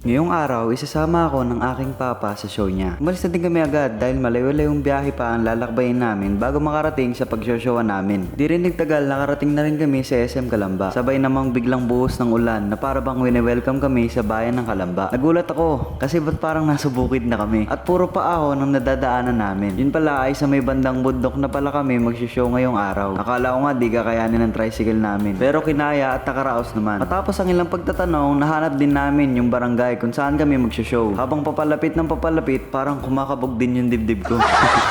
Ngayong araw, isasama ako ng aking papa sa show niya. Umalis na din kami agad dahil malayo-layong biyahe pa ang lalakbayin namin bago makarating sa pag-showshowan namin. Di rin nagtagal, nakarating na rin kami sa SM Calamba. Sabay namang biglang buhos ng ulan na para bang wini-welcome kami sa bayan ng Calamba. Nagulat ako kasi ba't parang nasa bukid na kami at puro pa ahon ang nadadaanan namin. Yun pala ay sa may bandang bundok na pala kami mag-show ngayong araw. Akala ko nga di kakayanin ng tricycle namin. Pero kinaya at nakaraos naman. Matapos ang ilang pagtatanong, nahanap din namin yung barangay kung saan kami magsho-show. Habang papalapit ng papalapit, parang kumakabog din yung dibdib ko.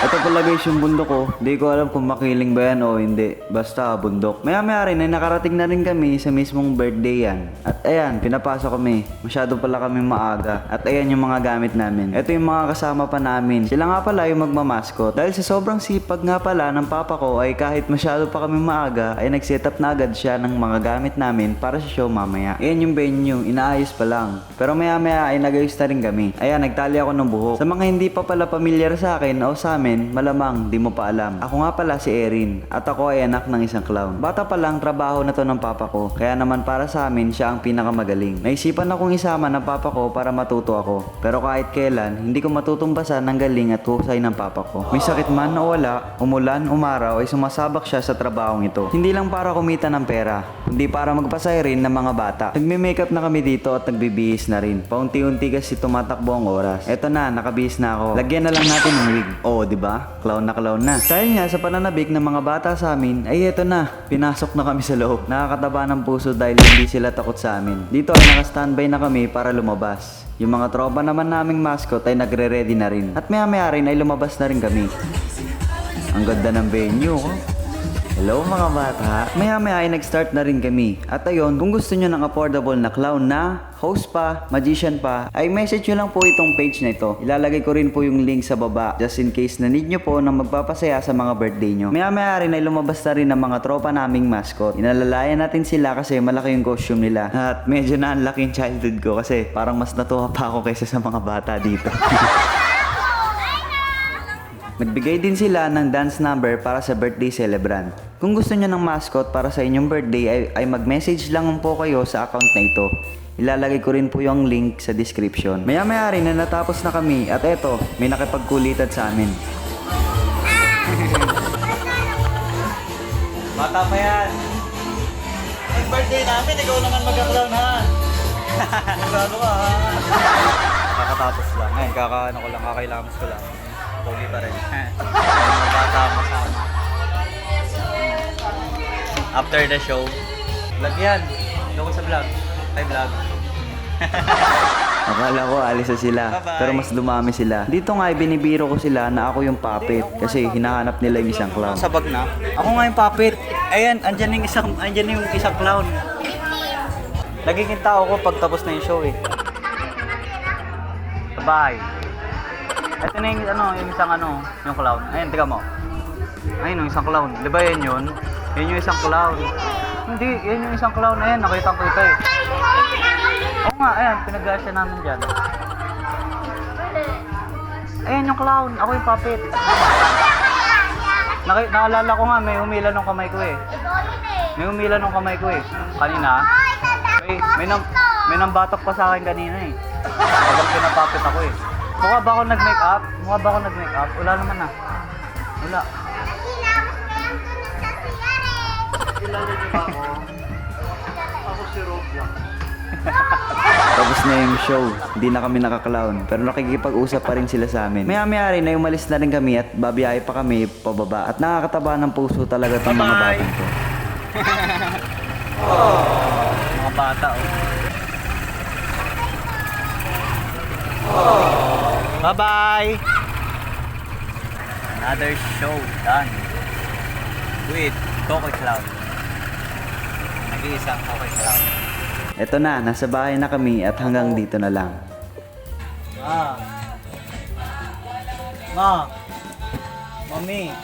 Ito pala guys yung bundok ko. Di ko alam kung makiling ba yan o hindi. Basta bundok. Maya-maya rin ay nakarating na rin kami sa mismong birthday yan. At ayan, pinapasok kami. Masyado pala kami maaga. At ayan yung mga gamit namin. Ito yung mga kasama pa namin. Sila nga pala yung magmamaskot. Dahil sa sobrang sipag nga pala ng papa ko ay kahit masyado pa kami maaga ay nag-set up na agad siya ng mga gamit namin para sa show mamaya. Ayan yung venue. Inaayos pa lang. Pero maya-maya ay nag-ayos na rin kami. Ayan, nagtali ako ng buhok. Sa mga hindi pa pala pamilyar sa akin o sa amin, malamang di mo pa alam. Ako nga pala si Erin at ako ay anak ng isang clown. Bata pa lang trabaho na to ng papa ko. Kaya naman para sa amin, siya ang pinakamagaling. Naisipan akong isama ng papa ko para matuto ako. Pero kahit kailan, hindi ko matutumbasan ng galing at husay ng papa ko. May sakit man o wala, umulan, umaraw, ay sumasabak siya sa trabahong ito. Hindi lang para kumita ng pera, kundi para magpasaya rin ng mga bata. Nagme-makeup na kami dito at nagbibihis na rin. Paunti-unti kasi tumatakbo ang oras. Eto na, nakabihis na ako. Lagyan na lang natin ng wig. Oo, di ba? Clown na. Dahil nga sa pananabik ng mga bata sa amin, ay eto na, pinasok na kami sa loob. Nakakataba ng puso dahil hindi sila takot sa amin. Dito ay naka-standby na kami para lumabas. Yung mga tropa naman naming mascot ay nagre-ready na rin. At maya-maya rin ay lumabas na rin kami. Ang ganda ng venue, oh. Hello mga bata! Maya-maya ay nag-start na rin kami. At ayun, kung gusto nyo ng affordable na clown na, host pa, magician pa, ay message nyo lang po itong page na ito. Ilalagay ko rin po yung link sa baba just in case na need nyo po na magpapasaya sa mga birthday nyo. Maya-maya rin ay lumabas na rin ng mga tropa naming mascot. Inalalayan natin sila kasi malaki yung costume nila. At medyo na-unlucky yung childhood ko kasi parang mas natuwa pa ako kaysa sa mga bata dito. Nagbigay din sila ng dance number para sa birthday celebrant. Kung gusto nyo ng mascot para sa inyong birthday ay mag-message lang po kayo sa account na ito. Ilalagay ko rin po yung link sa description. Maya-maya rin na natapos na kami at eto, may nakipagkulitan sa amin. Bata pa yan! Ang birthday namin, ikaw naman mag-clown ha! Sigurado ka ha! Kakatapos lang. Ngayon, kakailamas ko lang. Pogi pa rin. Mga bata masama. After the show, vlog yan. Ito ko sa vlog. Ay, vlog. Akala ko alis na sila. Bye-bye. Pero mas dumami sila. Dito nga binibiro ko sila na ako yung puppet. Kasi hinahanap nila yung isang clown. Sabag na. Ako nga yung puppet. Ayan, andyan yung isang clown. Nagiging tao ko pag tapos na yung show eh. Bye. Ito na yung yung isang yung clown. Ayun, tiga mo. Ayun, yung isang clown. Di ba yan yun? Yan yung isang clown. Hindi, yan yung isang clown. Ayan, nakita ko ito eh. Oo nga, ayan, pinag-gasya namin dyan. Ayan yung clown. Ako yung puppet. Naalala ko nga, may humila nung kamay ko eh. May humila nung kamay ko eh. Kanina. May nambatok pa sa akin kanina eh. Habang pinapuppet ako eh. Mukha ba ako nag-makeup? Wala naman ah. Wala. Kilala niyo ba ako? Ako si Roblox. Tapos na yung show. Hindi na kami nakaklown. Pero nakikipag-usap pa rin sila sa amin. Maya-maya rin ay umalis na rin kami at babiyahe pa kami pababa. At nakakataba ng puso talaga itong mga batang to. Mga bata Bye-bye! Another show done with Coco Clown. Nag-iisang Coco Clown. Eto na, nasa bahay na kami at hanggang dito na lang. Ma! Mami!